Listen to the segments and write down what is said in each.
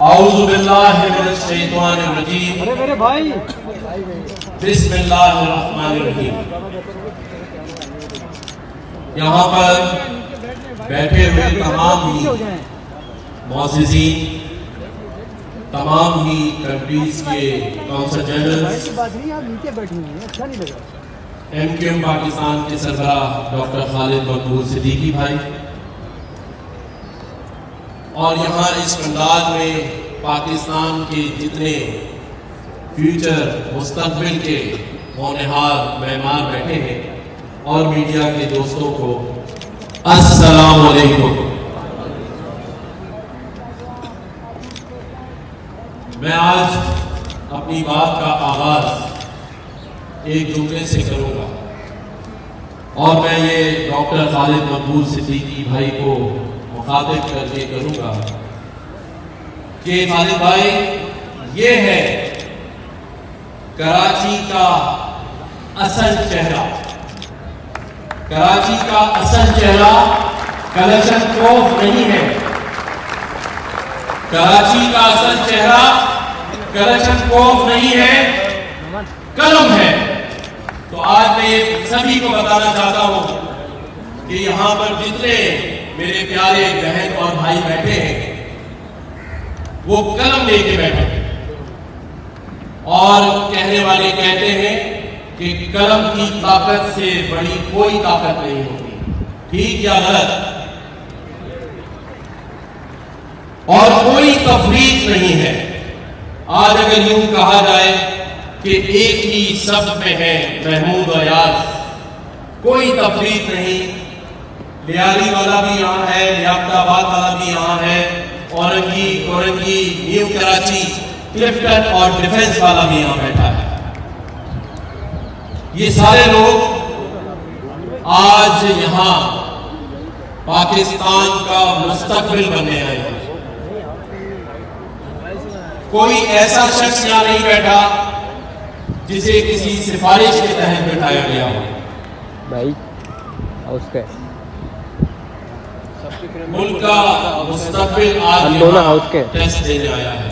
औज़ु बिल्लाहि मिनश शैतानिर रजीम। अरे मेरे भाई, बिस्मिल्लाहिर रहमानिर रहीम। यहाँ पर बैठे हुए तमाम ही मौज़िज़ीन, तमाम ही कंट्रीज के कौंसल जनरल्स, अच्छा नहीं लगा। MQM पाकिस्तान के सरबराह डॉक्टर खालिद मकबूल सिद्दीकी भाई, और यहाँ इस पंडाल में पाकिस्तान के जितने फ्यूचर मुस्तकबिल के होनहार मेहमान बैठे हैं, और मीडिया के दोस्तों को अस्सलाम वालेकुम। मैं आज अपनी बात का आगाज एक जुमले से करूंगा, और मैं ये डॉक्टर खालिद मकबूल सिद्दीकी भाई को मुखातिब करके करूंगा कि खालिद भाई, ये है कराची का असल चेहरा। कराची का असल चेहरा कलशनकोफ नहीं है। कराची का असल चेहरा कलशनकोफ नहीं है, कलम है। तो आज मैं ये सभी को बताना चाहता हूं कि यहां पर जितने मेरे प्यारे बहन और भाई बैठे हैं, वो कलम लेके बैठे हैं, और कहने वाले कहते हैं कि कलम की ताकत से बड़ी कोई ताकत नहीं होती। ठीक या गलत? और कोई तफरीक नहीं है। आज अगर यूं कहा जाए कि एक ही सब में है महमूद और यास, कोई तफरीक नहीं। लियाली वाला भी यहाँ है, लियाकताबाद वाला भी यहाँ है, औरंगी, कोरंगी, न्यू कराची, क्लिफ्टन और डिफेंस वाला भी यहाँ बैठा है। ये सारे लोग आज यहाँ पाकिस्तान का मुस्तकबिल बनने आए हैं। कोई ऐसा शख्स यहाँ नहीं बैठा जिसे किसी सिफारिश के तहत बैठाया गया हो। भाई उसके मुल्क का मुस्तकबिल आज हाउस के टेस्ट देने आया है।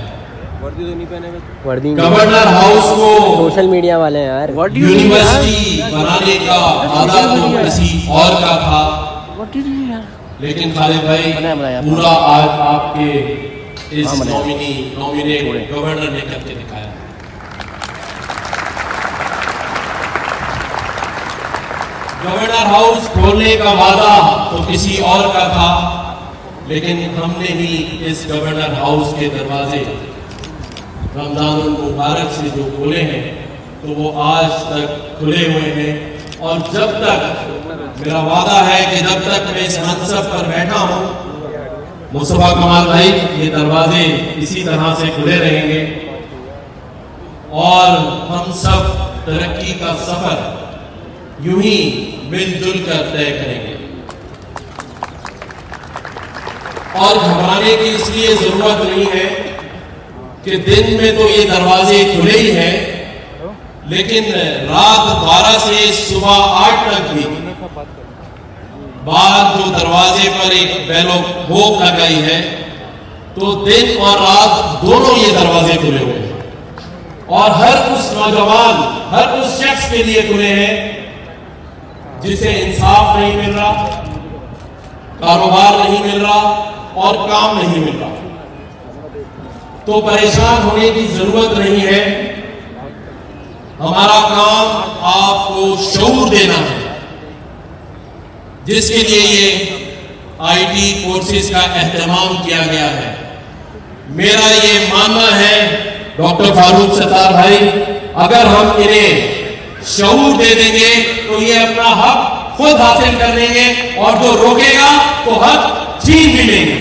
वर्दी तो नहीं पहने हुए। वर्दी गवर्नर हाउस को सोशल मीडिया वाले हैं यार। यूनिवर्सिटी बनाने का वादा तो किसी और का था, लेकिन खालिद भाई पूरा आज आपके इस नॉमिनेट गवर्नर ने करके दिखाया। गवर्नर हाउस खोलने का वादा तो किसी और का था, लेकिन हमने ही इस गवर्नर हाउस के दरवाजे रमजानुल मुबारक से जो खोले हैं, तो वो आज तक खुले हुए हैं। और जब तक, मेरा वादा है कि जब तक मैं इस मनसब पर बैठा हूं, मुस्तफा कमाल भाई, ये दरवाजे इसी तरह से खुले रहेंगे, और हम सब तरक्की का सफर यूं ही मिलजुल कर तय करेंगे। और घबराने की इसलिए जरूरत नहीं है कि दिन में तो ये दरवाजे खुले ही हैं, लेकिन रात 12 से सुबह 8 तक भी बाद जो दरवाजे पर एक बैलो भोग लगाई है, तो दिन और रात दोनों ये दरवाजे खुले हुए हैं, और हर उस नौजवान, हर उस शख्स के लिए खुले हैं जिसे इंसाफ नहीं मिल रहा, कारोबार नहीं मिल रहा और काम नहीं मिल रहा। तो परेशान होने की जरूरत नहीं है। हमारा काम आपको शऊर देना है, जिसके लिए ये IT कोर्सेज का एहतमाम किया गया है। मेरा ये मानना है डॉक्टर फारूक सत्तार भाई, अगर हम इन्हें शऊर दे देंगे तो ये अपना हक खुद हासिल कर लेंगे, और जो रोकेगा तो हक छीन भी लेंगे।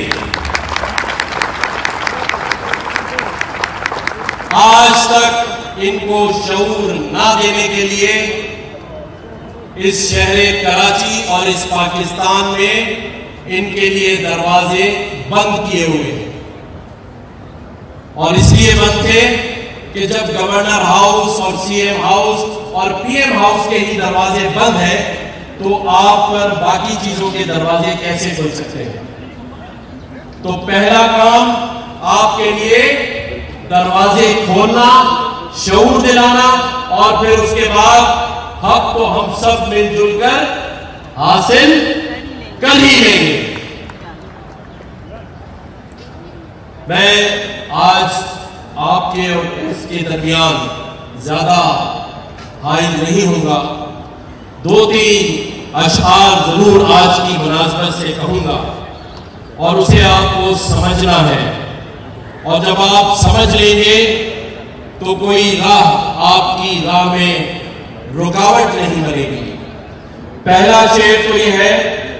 आज तक इनको शऊर ना देने के लिए इस शहरे कराची और इस पाकिस्तान में इनके लिए दरवाजे बंद किए हुए हैं, और इसलिए बंद थे कि जब गवर्नर हाउस और CM हाउस और PM हाउस के ही दरवाजे बंद हैं, तो आप पर बाकी चीजों के दरवाजे कैसे खुल सकते हैं। तो पहला काम आपके लिए दरवाजे खोलना, शऊर दिलाना और फिर उसके बाद हक तो हम सब मिलजुल कर हासिल कर ही लेंगे। मैं आज आपके और इसके दरमियान ज्यादा हाइल नहीं होगा। 2-3 अशआर जरूर आज की मुनासबत से कहूंगा और उसे आपको समझना है, और जब आप समझ लेंगे तो कोई राह आपकी राह में रुकावट नहीं बनेगी। पहला शेर तो यह है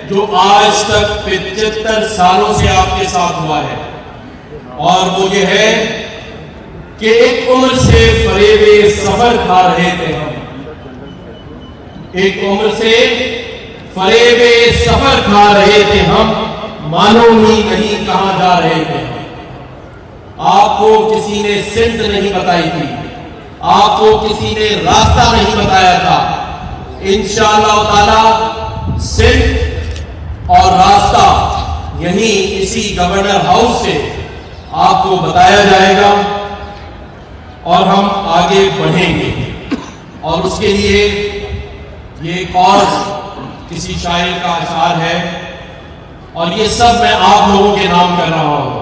जो आज तक 75 सालों से आपके साथ हुआ है, और वो ये है कि एक उम्र से फरेबे सफर खा रहे थे हम, एक उम्र से फरेबे सफर खा रहे थे हम, मानो ही नहीं कहां जा रहे थे। आपको किसी ने सिमत नहीं बताई थी, आपको किसी ने रास्ता नहीं बताया था। इंशाअल्लाह ताला सिमत और रास्ता यही इसी गवर्नर हाउस से आपको बताया जाएगा और हम आगे बढ़ेंगे। और उसके लिए ये एक और किसी शायर का अशार है, और ये सब मैं आप लोगों के नाम कर रहा हूं।